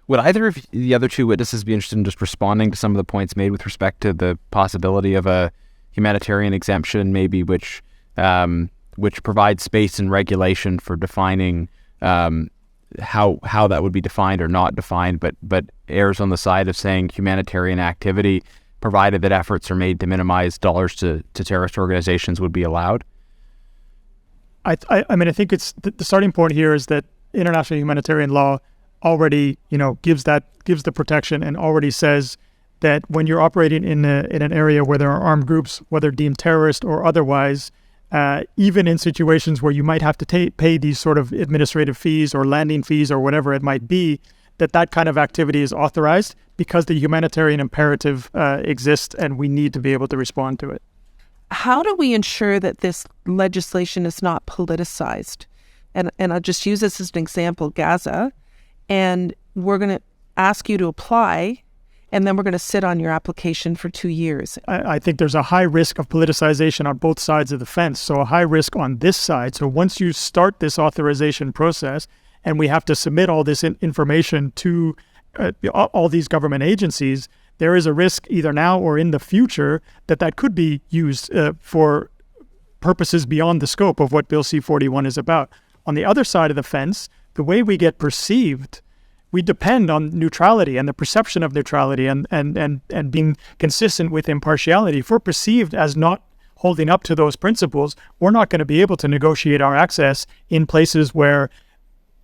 Would either of the other two witnesses be interested in just responding to some of the points made with respect to the possibility of a humanitarian exemption, maybe which provides space and regulation for defining how that would be defined or not defined, but errs on the side of saying humanitarian activity, provided that efforts are made to minimize dollars to terrorist organizations, would be allowed? I mean, I think it's the starting point here is that international humanitarian law already, gives the protection and already says that when you're operating in an area where there are armed groups, whether deemed terrorist or otherwise, even in situations where you might have to pay these sort of administrative fees or landing fees or whatever it might be, that kind of activity is authorized because the humanitarian imperative exists and we need to be able to respond to it. How do we ensure that this legislation is not politicized? And I'll just use this as an example, Gaza, and we're going to ask you to apply, and then we're going to sit on your application for 2 years. I think there's a high risk of politicization on both sides of the fence, so a high risk on this side. So once you start this authorization process, and we have to submit all this information to all these government agencies, there is a risk either now or in the future that could be used for purposes beyond the scope of what Bill C41 is about. On the other side of the fence, the way we get perceived, we depend on neutrality and the perception of neutrality and being consistent with impartiality. If we're perceived as not holding up to those principles, we're not going to be able to negotiate our access in places where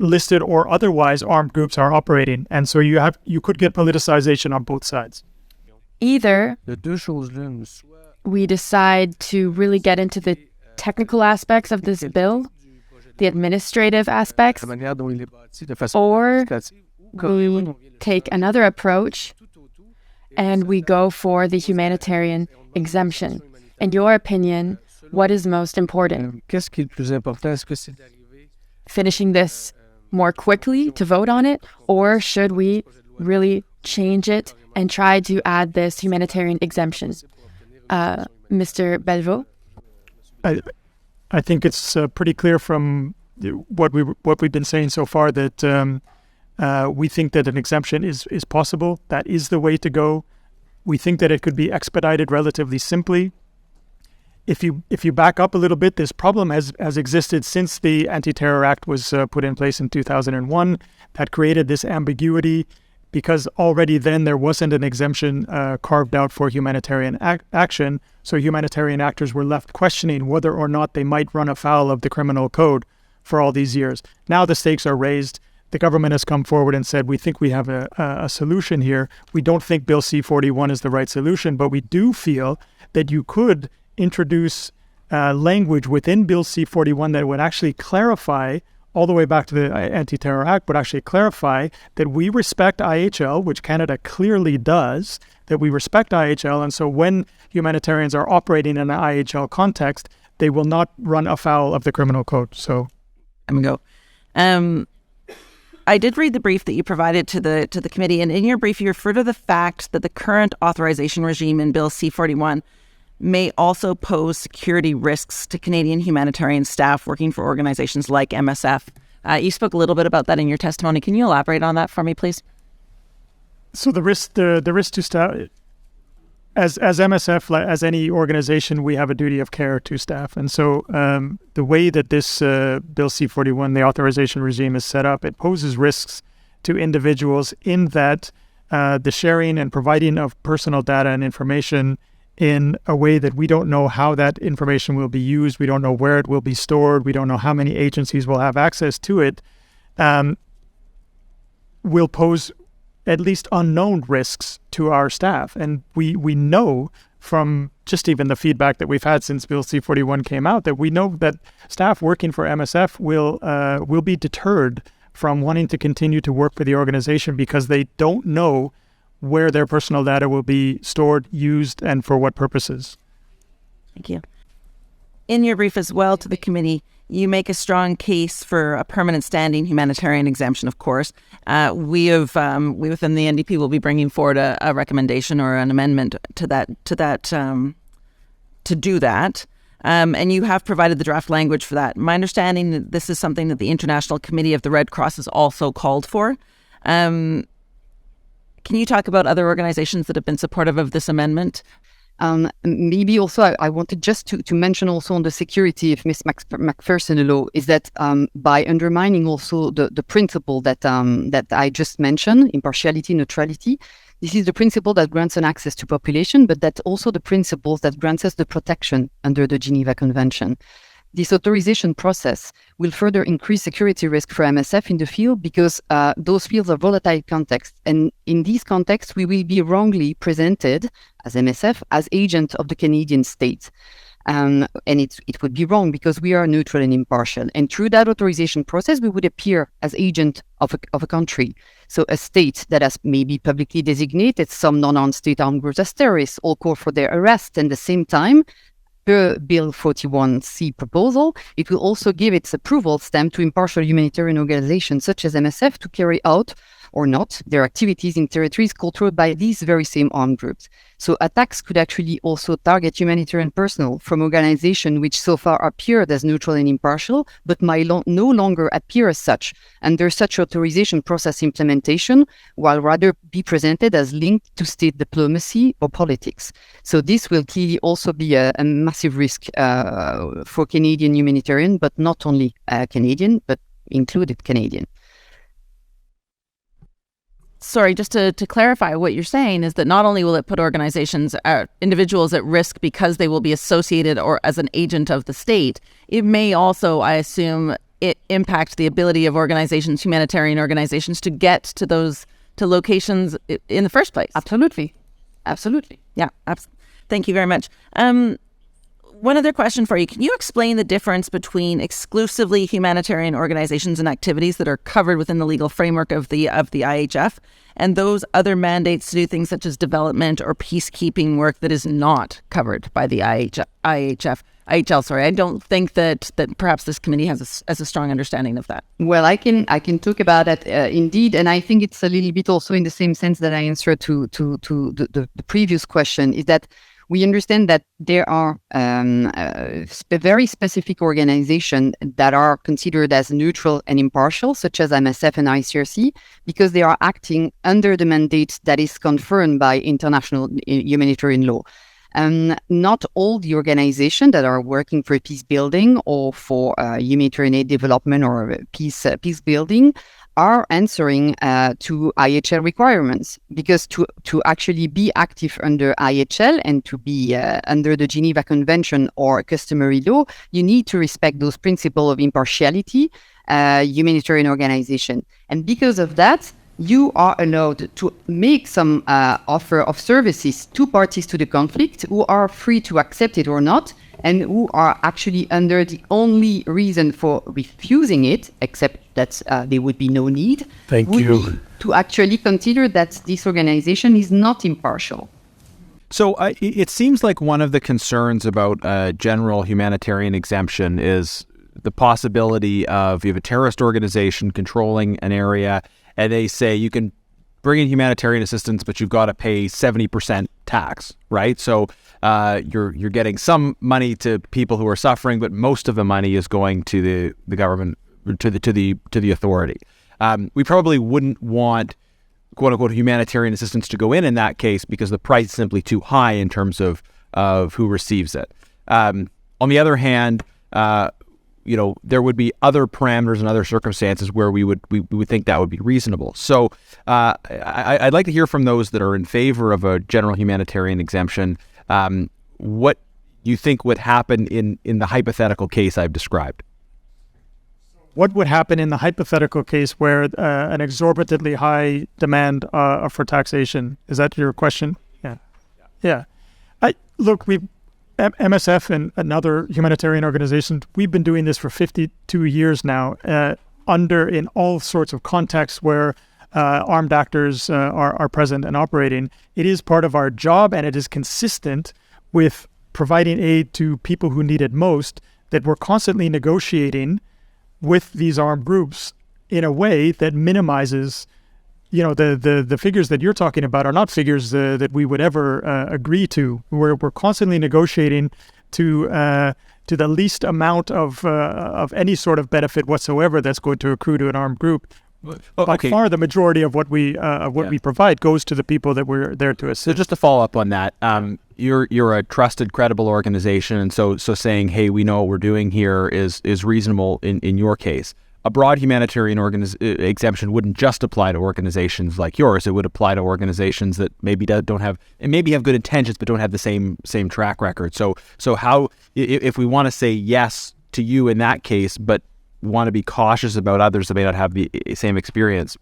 listed or otherwise armed groups are operating. And so you could get politicization on both sides. Either we decide to really get into the technical aspects of this bill, the administrative aspects, or we take another approach and we go for the humanitarian exemption. In your opinion, what is most important? Finishing this more quickly to vote on it, or should we really change it and try to add this humanitarian exemption? Mr. Bellevaux? I think it's pretty clear from what we've been saying so far that we think that an exemption is possible. That is the way to go. We think that it could be expedited relatively simply. If you back up a little bit, this problem has existed since the Anti-Terror Act was put in place in 2001. That created this ambiguity because already then there wasn't an exemption carved out for humanitarian action. So humanitarian actors were left questioning whether or not they might run afoul of the criminal code for all these years. Now the stakes are raised. The government has come forward and said, we think we have a solution here. We don't think Bill C41 is the right solution, but we do feel that you could introduce language within Bill C41 that would actually clarify, all the way back to the Anti-Terror Act, but actually clarify that we respect IHL, which Canada clearly does, that we respect IHL. And so when humanitarians are operating in an IHL context, they will not run afoul of the criminal code. So I'm going to go. I did read the brief that you provided to the committee, and in your brief, you refer to the fact that the current authorization regime in Bill C41 may also pose security risks to Canadian humanitarian staff working for organizations like MSF. You spoke a little bit about that in your testimony. Can you elaborate on that for me, please? So the risk to staff, as MSF, as any organization, we have a duty of care to staff. And so the way that this Bill C41, the authorization regime, is set up, it poses risks to individuals in that the sharing and providing of personal data and information in a way that we don't know how that information will be used. We don't know where it will be stored. We don't know how many agencies will have access to it, will pose at least unknown risks to our staff. And we know from just even the feedback that we've had since Bill C41 came out that we know that staff working for MSF will be deterred from wanting to continue to work for the organization because they don't know where their personal data will be stored, used, and for what purposes. Thank you. In your brief as well to the committee, you make a strong case for a permanent standing humanitarian exemption, of course. We within the NDP will be bringing forward a recommendation or an amendment to do that. And you have provided the draft language for that. My understanding that this is something that the International Committee of the Red Cross has also called for. Can you talk about other organizations that have been supportive of this amendment? Maybe also I wanted just to mention also on the security of Ms. Macpherson law is that by undermining also the principle that I just mentioned, impartiality, neutrality, this is the principle that grants an access to population, but that's also the principles that grants us the protection under the Geneva Convention. This authorization process will further increase security risk for MSF in the field because those fields are volatile contexts. And in these contexts, we will be wrongly presented as MSF as agent of the Canadian state. And it would be wrong because we are neutral and impartial. And through that authorization process, we would appear as agent of a country. So a state that has maybe publicly designated some non-armed state armed groups as terrorists or call for their arrest. And at the same time, per Bill 41C proposal, it will also give its approval stamp to impartial humanitarian organizations such as MSF to carry out or not their activities in territories controlled by these very same armed groups. So attacks could actually also target humanitarian personnel from organizations which so far appeared as neutral and impartial, but might no longer appear as such under such authorization process implementation, while rather be presented as linked to state diplomacy or politics. So this will clearly also be a massive risk for Canadian humanitarian, but not only Canadian, but included Canadian. Sorry, just to clarify, what you're saying is that not only will it put organizations, individuals at risk because they will be associated or as an agent of the state, it may also, I assume, impact the ability of organizations, humanitarian organizations, to get to locations in the first place. Absolutely. Yeah, thank you very much. One other question for you. Can you explain the difference between exclusively humanitarian organizations and activities that are covered within the legal framework of the IHF and those other mandates to do things such as development or peacekeeping work that is not covered by the IHL? Sorry, I don't think that perhaps this committee has a strong understanding of that. Well, I can talk about that indeed, and I think it's a little bit also in the same sense that I answered to the previous question, is that we understand that there are very specific organizations that are considered as neutral and impartial, such as MSF and ICRC, because they are acting under the mandate that is confirmed by international humanitarian law. Not all the organizations that are working for peace building or for humanitarian aid development or peace building are answering to IHL requirements, because to actually be active under IHL and to be under the Geneva Convention or customary law, you need to respect those principles of impartiality, humanitarian organization. And because of that, you are allowed to make some offer of services to parties to the conflict who are free to accept it or not, and who are actually under the only reason for refusing it, except that there would be no need, to actually consider that this organization is not impartial. So it seems like one of the concerns about general humanitarian exemption is the possibility of you have a terrorist organization controlling an area, and they say you can bring in humanitarian assistance, but you've got to pay 70% tax, right? So you're getting some money to people who are suffering, but most of the money is going to the government, to the authority. We probably wouldn't want quote unquote humanitarian assistance to go in that case because the price is simply too high in terms of who receives it. On the other hand, there would be other parameters and other circumstances where we would think that would be reasonable. So I'd like to hear from those that are in favor of a general humanitarian exemption, what you think would happen in the hypothetical case I've described. What would happen in the hypothetical case where an exorbitantly high demand for taxation? Is that your question? Yeah. MSF and another humanitarian organizations, we've been doing this for 52 years now, in all sorts of contexts where armed actors are present and operating. It is part of our job, and it is consistent with providing aid to people who need it most, that we're constantly negotiating with these armed groups in a way that minimizes, the figures that you're talking about are not figures that we would ever agree to. We're constantly negotiating to the least amount of any sort of benefit whatsoever that's going to accrue to an armed group. By far, the majority of what we provide goes to the people that we're there to assist. So just to follow up on that, you're a trusted, credible organization, and so saying, hey, we know what we're doing here is reasonable in your case. A broad humanitarian exemption wouldn't just apply to organizations like yours. It would apply to organizations that maybe don't have, and maybe have good intentions, but don't have the same track record. So how, if we want to say yes to you in that case, but want to be cautious about others that may not have the same experience,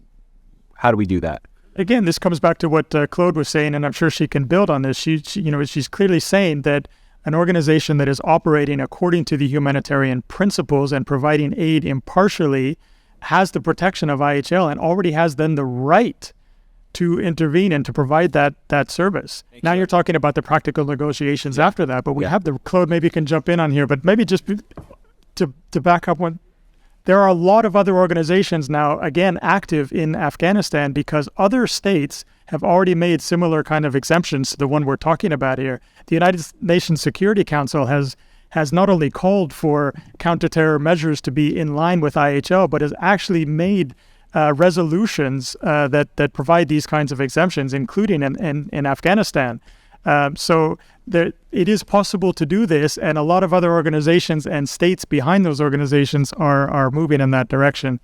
how do we do that? Again, this comes back to what Claude was saying, and I'm sure she can build on this. She's clearly saying that an organization that is operating according to the humanitarian principles and providing aid impartially has the protection of IHL and already has then the right to intervene and to provide that service. Now you're talking about the practical negotiations after that, but we have Claude maybe can jump in on here, but maybe just to back up one. There are a lot of other organizations now, again, active in Afghanistan because other states have already made similar kind of exemptions to the one we're talking about here. The United Nations Security Council has not only called for counterterror measures to be in line with IHL, but has actually made resolutions that provide these kinds of exemptions, including in Afghanistan. So it is possible to do this, and a lot of other organizations and states behind those organizations are moving in that direction.